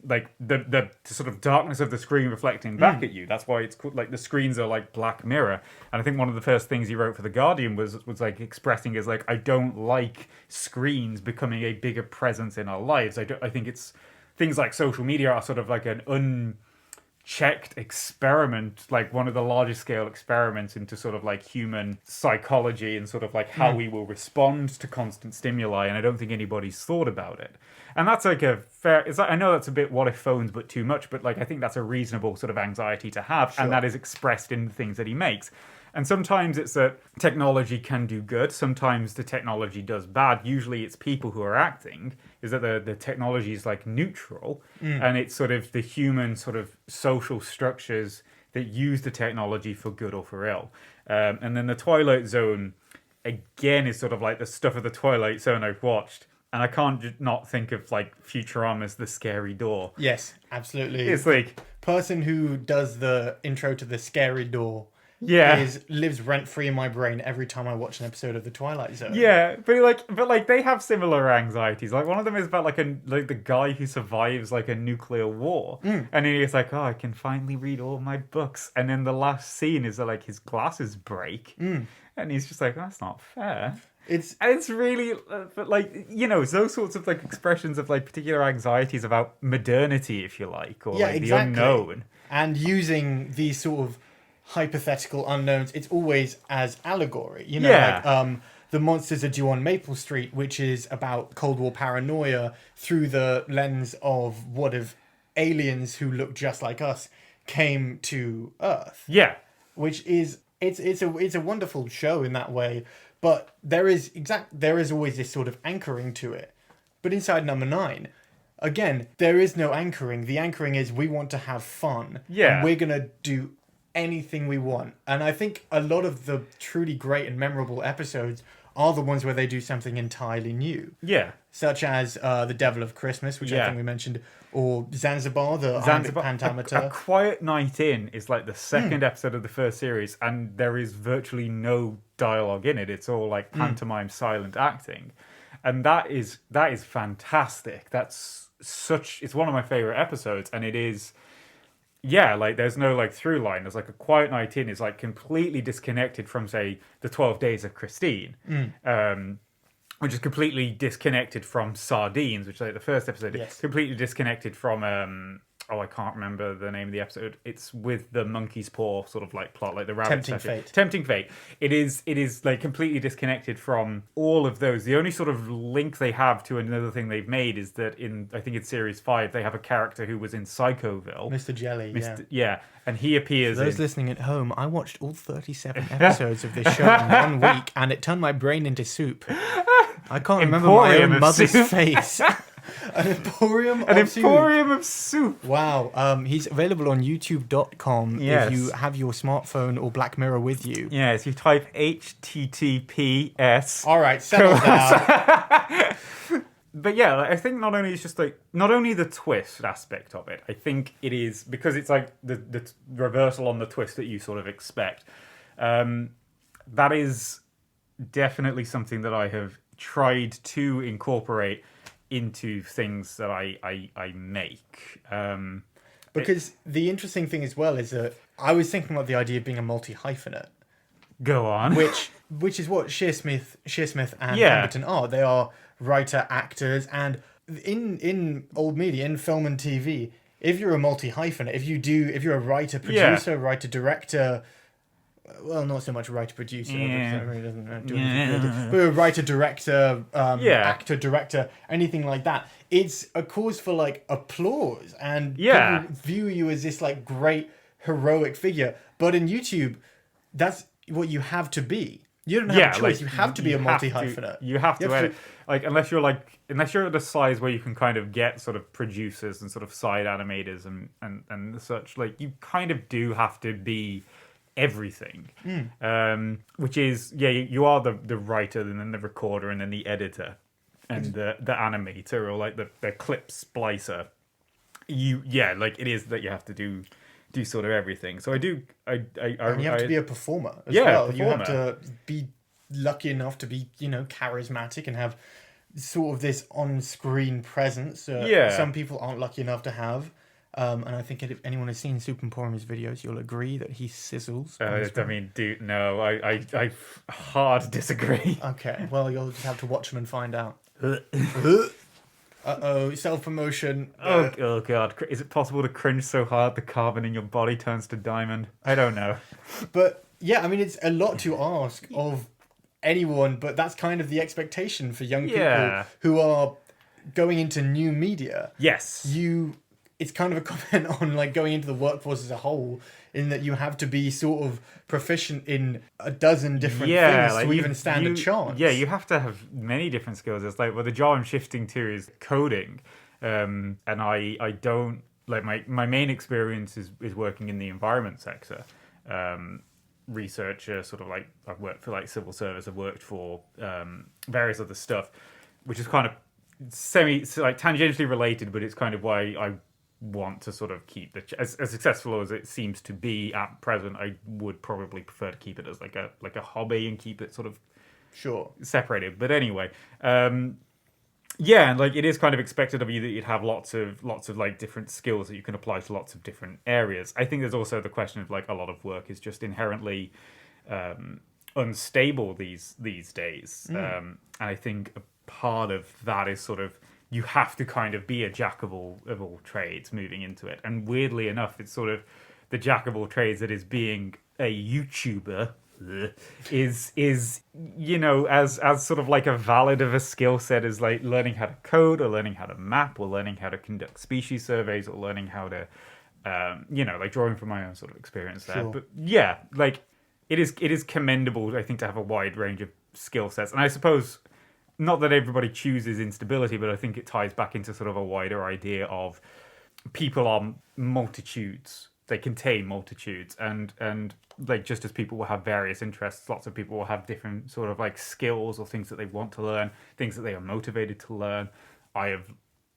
Like the sort of darkness of the screen reflecting back at you. That's why it's called, like the screens are like Black Mirror. And I think one of the first things he wrote for The Guardian was like expressing as like, I don't like screens becoming a bigger presence in our lives. I think it's things like social media are sort of like an unchecked experiment, like one of the largest scale experiments into sort of like human psychology and sort of like how we will respond to constant stimuli. And I don't think anybody's thought about it. And that's like a fair... I know that's a bit what if phones, but too much. But like I think that's a reasonable sort of anxiety to have. Sure. And that is expressed in the things that he makes. And sometimes it's that technology can do good. Sometimes the technology does bad. Usually it's people who are acting. Is that the technology is like neutral. And it's sort of the human sort of social structures that use the technology for good or for ill. And then the Twilight Zone, again, is sort of like the stuff of the Twilight Zone I've watched. And I can't not think of like Futurama's The Scary Door. Yes, absolutely. It's like person who does the intro to The Scary Door. Yeah, lives rent free in my brain every time I watch an episode of The Twilight Zone. Yeah, but they have similar anxieties. Like one of them is about like the guy who survives like a nuclear war, and then he's like, oh, I can finally read all my books, and then the last scene is that like his glasses break, and he's just like, that's not fair. It's really, but like, you know, those sorts of like expressions of like particular anxieties about modernity, if you like, or like exactly. The unknown, and using these sort of hypothetical unknowns, it's always as allegory, you know. Like The Monsters Are Due on Maple Street, which is about Cold War paranoia through the lens of what if aliens who look just like us came to Earth. Yeah, which is it's a wonderful show in that way, but there is always this sort of anchoring to it. But inside number 9, again, there is no anchoring. The anchoring is we want to have fun. Yeah, and we're gonna do anything we want. And I think a lot of the truly great and memorable episodes are the ones where they do something entirely new. Yeah. Such as The Devil of Christmas, which I think we mentioned, or Zanzibar, the Iambic pentameter. A Quiet Night In is like the second episode of the first series, and there is virtually no dialogue in it. It's all like pantomime silent acting. And that is fantastic. It's one of my favorite episodes, and it is... Yeah, like there's no like through line. There's like A Quiet Night In is like completely disconnected from, say, the 12 Days of Christine, which is completely disconnected from Sardines, which is like the first episode. Yes. Completely disconnected from I can't remember the name of the episode. It's with the monkey's paw sort of like plot, like the rabbit Tempting Fate. It is like completely disconnected from all of those. The only sort of link they have to another thing they've made is that I think it's series 5, they have a character who was in Psychoville. Mr. Jelly, yeah. And he appears For those listening at home, I watched all 37 episodes of this show in 1 week, and it turned my brain into soup. I can't remember my own mother's face. An Emporium of soup. Wow. He's available on youtube.com if you have your smartphone or Black Mirror with you. Yes, you type HTTPS. All right, settle down. But yeah, I think not only the twist aspect of it, I think it is, because it's like the reversal on the twist that you sort of expect. That is definitely something that I have tried to incorporate into things that I make. Because the interesting thing as well is that I was thinking about the idea of being a multi-hyphenate. Go on. Which is what Shearsmith and Pemberton are. They are writer, actors, and in old media, in film and TV, if you're a multi-hyphenate, if you're a writer, producer, writer, director... Well, not so much writer-producer, because that really doesn't do anything good. But a writer-director, actor-director, anything like that. It's a cause for, like, applause. And people view you as this, like, great, heroic figure. But in YouTube, that's what you have to be. You don't have a choice. You have to be a multi-hyphenate. You have to edit. Like, unless you're at a size where you can kind of get sort of producers and sort of side animators and such, like, you kind of do have to be everything. Which is, you are the writer and then the recorder and then the editor and the animator, or like the clip splicer. It is that you have to do sort of everything. So and you have to be a performer as well. Performer. You have to be lucky enough to be, charismatic and have sort of this on-screen presence. Some people aren't lucky enough to have. And I think if anyone has seen Super Emporium's videos, you'll agree that he sizzles. I hard disagree. Okay, well, you'll just have to watch him and find out. Self-promotion. Oh God, is it possible to cringe so hard the carbon in your body turns to diamond? I don't know. But yeah, I mean, it's a lot to ask of anyone, but that's kind of the expectation for young people who are going into new media. Yes. It's kind of a comment on like going into the workforce as a whole, in that you have to be sort of proficient in a dozen different things to even stand a chance. Yeah, you have to have many different skills. It's like, well, the job I'm shifting to is coding, and I don't like my main experience is working in the environment sector. Researcher, sort of like I've worked for like civil service. I've worked for various other stuff, which is kind of tangentially related, but it's kind of why I want to sort of keep as successful as it seems to be at present. I would probably prefer to keep it as like a hobby and keep it sort of separated. But anyway, and like it is kind of expected of you that you'd have lots of like different skills that you can apply to lots of different areas. I think there's also the question of like a lot of work is just inherently unstable these days, and I think a part of that is sort of you have to kind of be a jack of all trades moving into it. And weirdly enough, it's sort of the jack of all trades that is being a YouTuber is as sort of like a valid of a skill set as like learning how to code or learning how to map or learning how to conduct species surveys or learning how to like drawing from my own sort of experience there. But yeah, like it is commendable, I think, to have a wide range of skill sets. And I suppose not that everybody chooses instability, but I think it ties back into sort of a wider idea of people are multitudes. They contain multitudes, and like just as people will have various interests, lots of people will have different sort of like skills or things that they want to learn, things that they are motivated to learn. I have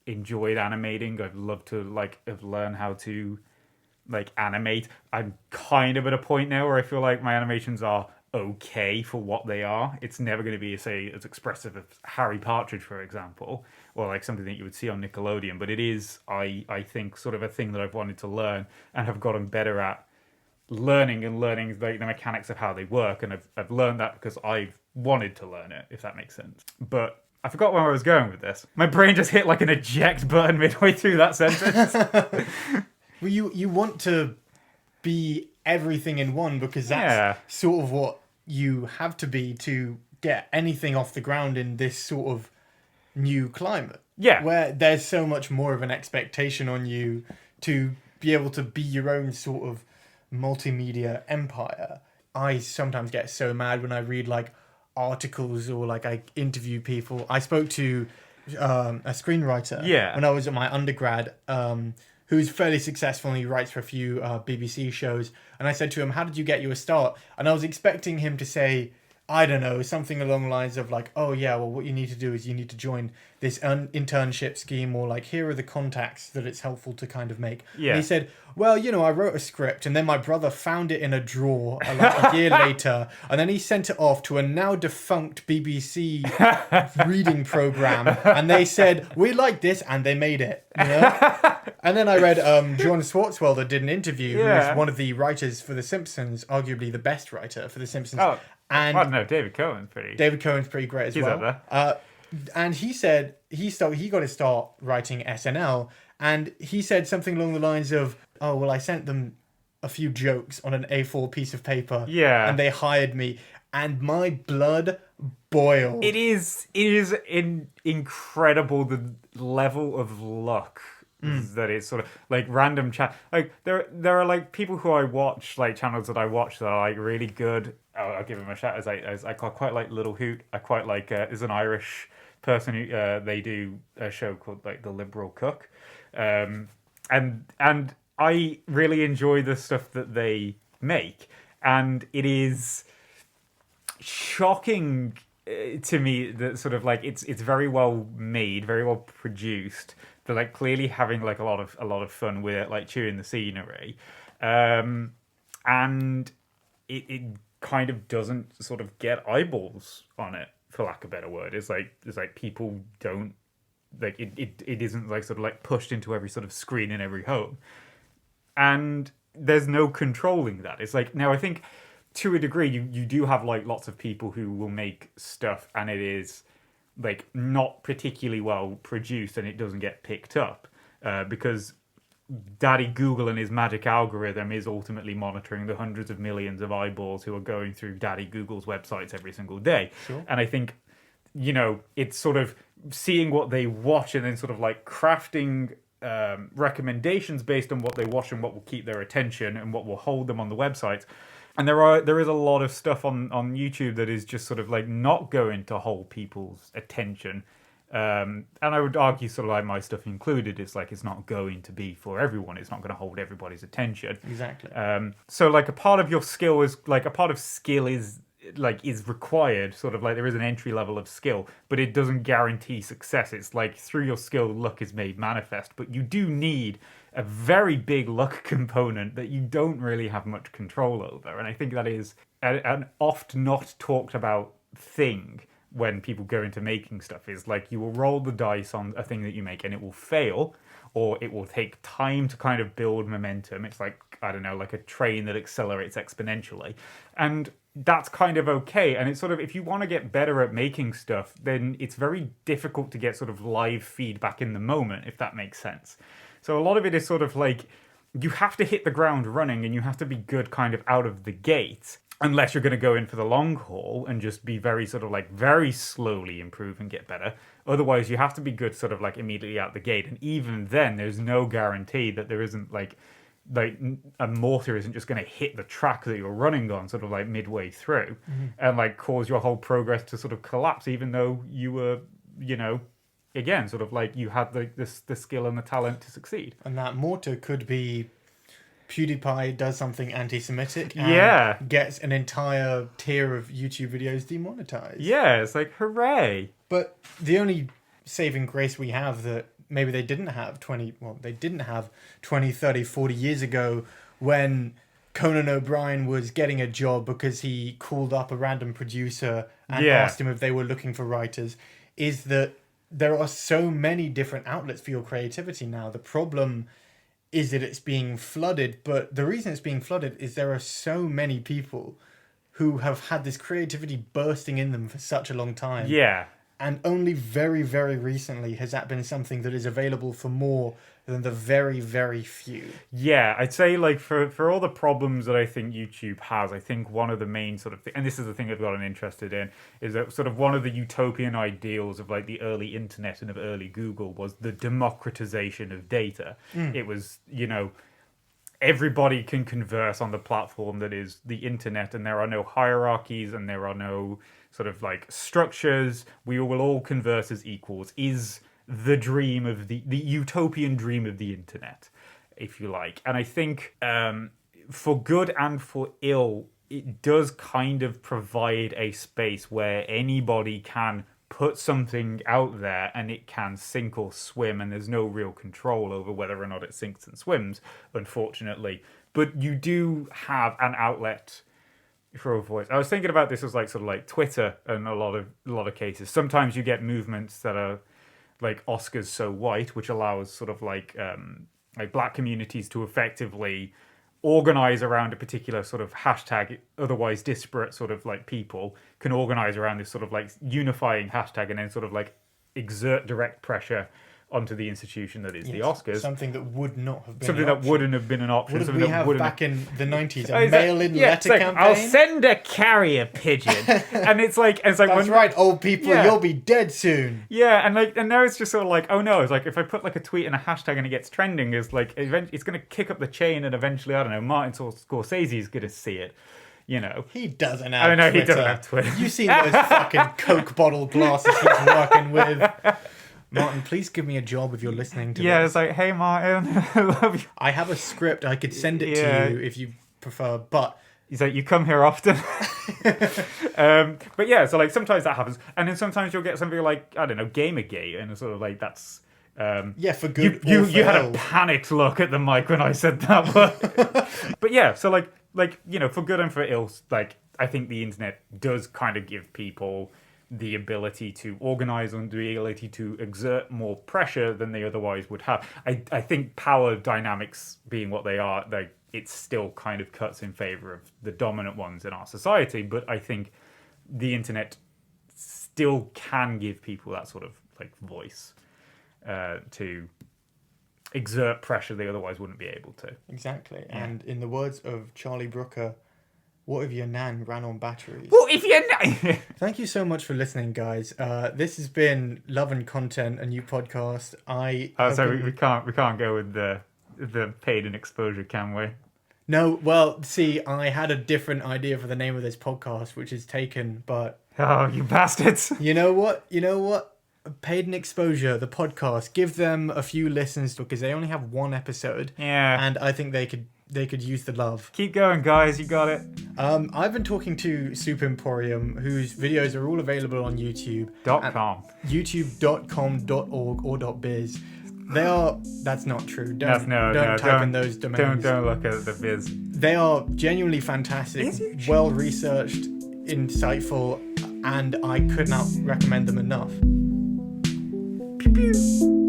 enjoyed animating. I'd love to have learned how to like animate. I'm kind of at a point now where I feel like my animations are okay for what they are. It's never going to be, say, as expressive as Harry Partridge, for example, or like something that you would see on Nickelodeon. But it is, I think, sort of a thing that I've wanted to learn and have gotten better at learning like the mechanics of how they work. And I've learned that because I've wanted to learn it, if that makes sense. But I forgot where I was going with this. My brain just hit like an eject button midway through that sentence. Well, you want to be everything in one, because that's sort of what you have to be to get anything off the ground in this sort of new climate. Yeah. Where there's so much more of an expectation on you to be able to be your own sort of multimedia empire. I sometimes get so mad when I read like articles or like I interview people. I spoke to a screenwriter when I was at my undergrad, who's fairly successful and he writes for a few BBC shows. And I said to him, how did you get your start? And I was expecting him to say, I don't know, something along the lines of like, oh yeah, well what you need to do is you need to join this internship scheme, or like here are the contacts that it's helpful to kind of make. Yeah. And he said, well, I wrote a script and then my brother found it in a drawer like a year later, and then he sent it off to a now defunct BBC reading program, and they said, we like this, and they made it. And then I read John Swartzwelder did an interview, who's one of the writers for The Simpsons, arguably the best writer for The Simpsons. Oh, and I don't know, David Cohen's pretty great as well. He's up there. And he said he got to start writing SNL, and he said something along the lines of, oh, well, I sent them a few jokes on an A4 piece of paper, and they hired me, and my blood boiled. It is incredible the level of luck that it's sort of like random chat. Like there are like people who I watch, like channels that I watch that are like really good I'll give him a shout. As I quite like Little Hoot. I quite like. There's an Irish person who they do a show called like The Liberal Cook, and I really enjoy the stuff that they make, and it is shocking to me that sort of like it's very well made, very well produced. They're like clearly having like a lot of fun with it, like chewing the scenery, and it kind of doesn't sort of get eyeballs on it, for lack of a better word. It's like people don't like it isn't like sort of like pushed into every sort of screen in every home, and there's no controlling that. It's like, now I think to a degree you do have like lots of people who will make stuff and it is like not particularly well produced and it doesn't get picked up because Daddy Google and his magic algorithm is ultimately monitoring the hundreds of millions of eyeballs who are going through Daddy Google's websites every single day. Sure. And I think, you know, it's sort of seeing what they watch and then sort of like crafting recommendations based on what they watch and what will keep their attention and what will hold them on the websites. And there is a lot of stuff on YouTube that is just sort of like not going to hold people's attention. And I would argue, sort of like my stuff included, it's like it's not going to be for everyone. It's not going to hold everybody's attention. Exactly. So like a part of your skill is like a part of skill is required. Sort of like there is an entry level of skill, but it doesn't guarantee success. It's like through your skill, luck is made manifest. But you do need a very big luck component that you don't really have much control over. And I think that is an oft not talked about thing when people go into making stuff, is like you will roll the dice on a thing that you make and it will fail, or it will take time to kind of build momentum. It's like, I don't know, like a train that accelerates exponentially. And that's kind of okay. And it's sort of, if you want to get better at making stuff, then it's very difficult to get sort of live feedback in the moment, if that makes sense. So a lot of it is sort of like, you have to hit the ground running and you have to be good kind of out of the gate, unless you're going to go in for the long haul and just be very sort of like very slowly improve and get better. Otherwise, you have to be good sort of like immediately out the gate. And even then, there's no guarantee that there isn't like a mortar isn't just going to hit the track that you're running on sort of like midway through and like cause your whole progress to sort of collapse, even though you were, you know, again, sort of like you had the skill and the talent to succeed. And that mortar could be PewDiePie does something anti-Semitic and gets an entire tier of YouTube videos demonetized. Yeah, it's like, hooray. But the only saving grace we have that maybe they didn't have 20, 30, 40 years ago when Conan O'Brien was getting a job because he called up a random producer and asked him if they were looking for writers, is that there are so many different outlets for your creativity now. The problem is that it's being flooded, but the reason it's being flooded is there are so many people who have had this creativity bursting in them for such a long time. Yeah. And only very, very recently has that been something that is available for more than the very, very few. Yeah, I'd say like for all the problems that I think YouTube has, I think one of the main sort of and this is the thing I've gotten interested in, is that sort of one of the utopian ideals of like the early internet and of early Google was the democratization of data. It was, you know, everybody can converse on the platform that is the internet, and there are no hierarchies and there are no sort of like structures. We will all converse as equals is the dream of the utopian dream of the internet, if you like. And I think for good and for ill, it does kind of provide a space where anybody can put something out there and it can sink or swim, and there's no real control over whether or not it sinks and swims, unfortunately. But you do have an outlet for a voice. I was thinking about this as like sort of like Twitter in a lot of cases. Sometimes you get movements that are like Oscars So White, which allows sort of like black communities to effectively organize around a particular sort of hashtag. Otherwise disparate sort of like people can organize around this sort of like unifying hashtag and then sort of like exert direct pressure onto the institution that is the Oscars. Something that would not have been something that wouldn't have been an option. What did we have back in the 90s? A Oh, mail-in letter campaign? I'll send a carrier pigeon. And it's like That's right, old people, you'll be dead soon. Yeah, and now it's just sort of like, oh no, it's like if I put like a tweet and a hashtag and it gets trending, it's like it's going to kick up the chain and eventually, I don't know, Martin Scorsese is going to see it. You know. He doesn't have I know Twitter. he doesn't have Twitter. You seen those fucking Coke bottle glasses he's working with. Martin, please give me a job if you're listening to Yeah, this. it's like, hey Martin, I love you. I have a script. I could send it to you if you prefer, but... He's like, you come here often. But yeah, so like sometimes that happens. And then sometimes you'll get something like, I don't know, Gamergate. And it's sort of like, that's... yeah, for good You or for had ill. a panicked look at the mic when I said that word. But yeah, so like, you know, for good and for ill, like, I think the internet does kind of give people the ability to organize and the ability to exert more pressure than they otherwise would have. I think power dynamics being what they are, like, it still kind of cuts in favor of the dominant ones in our society. But I think the internet still can give people that sort of like voice to exert pressure they otherwise wouldn't be able to. Exactly. Yeah. And in the words of Charlie Brooker, what if your nan ran on batteries? Well, if you're Thank you so much for listening, guys. This has been Love and Content, a new podcast. we can't go with the paid and exposure, can we? No, well, see, I had a different idea for the name of this podcast, which is taken, but... Oh, you bastards. You know what? Paid and Exposure, the podcast, give them a few listens because they only have one episode. Yeah. And I think they could use the love. Keep going, guys. You got it. I've been talking to Super Emporium, whose videos are all available on YouTube. .com. YouTube.com.org or .biz. They are... That's not true. Don't type in those domains. Don't look at the biz. They are genuinely fantastic, well-researched, insightful, and I could not recommend them enough. Pew pew.